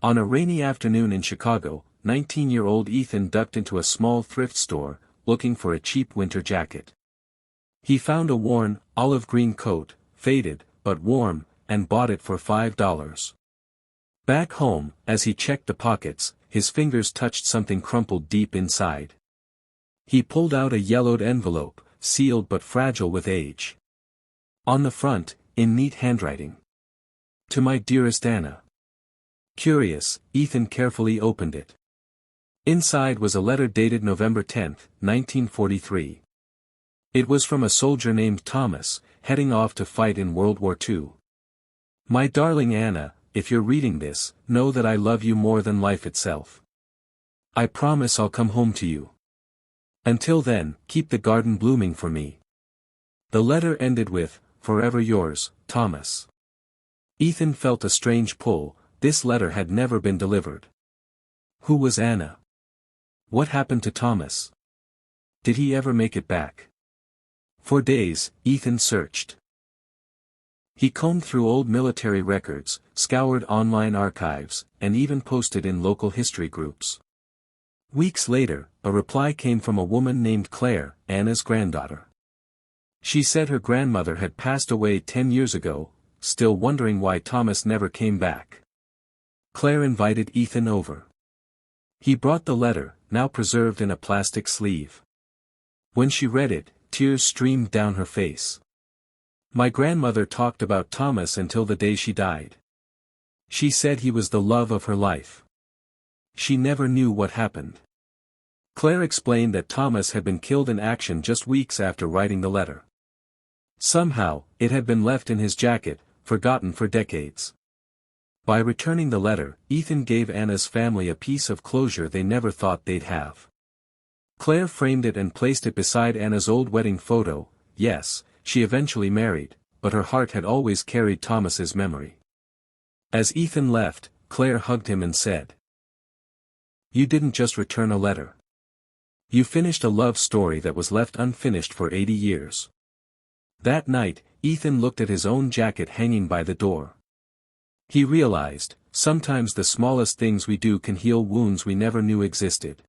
On a rainy afternoon in Chicago, 19-year-old Ethan ducked into a small thrift store, looking for a cheap winter jacket. He found a worn, olive-green coat, faded, but warm, and bought it for $5. Back home, as he checked the pockets, his fingers touched something crumpled deep inside. He pulled out a yellowed envelope, sealed but fragile with age. On the front, in neat handwriting. "To my dearest Anna." Curious, Ethan carefully opened it. Inside was a letter dated November 10, 1943. It was from a soldier named Thomas, heading off to fight in World War II. "My darling Anna, if you're reading this, know that I love you more than life itself. I promise I'll come home to you. Until then, keep the garden blooming for me." The letter ended with, "Forever yours, Thomas." Ethan felt a strange pull. This letter had never been delivered. Who was Anna? What happened to Thomas? Did he ever make it back? For days, Ethan searched. He combed through old military records, scoured online archives, and even posted in local history groups. Weeks later, a reply came from a woman named Claire, Anna's granddaughter. She said her grandmother had passed away 10 years ago, still wondering why Thomas never came back. Claire invited Ethan over. He brought the letter, now preserved in a plastic sleeve. When she read it, tears streamed down her face. "My grandmother talked about Thomas until the day she died. She said he was the love of her life. She never knew what happened." Claire explained that Thomas had been killed in action just weeks after writing the letter. Somehow, it had been left in his jacket, forgotten for decades. By returning the letter, Ethan gave Anna's family a piece of closure they never thought they'd have. Claire framed it and placed it beside Anna's old wedding photo. Yes, she eventually married, but her heart had always carried Thomas's memory. As Ethan left, Claire hugged him and said, "You didn't just return a letter. You finished a love story that was left unfinished for 80 years. That night, Ethan looked at his own jacket hanging by the door. He realized, sometimes the smallest things we do can heal wounds we never knew existed.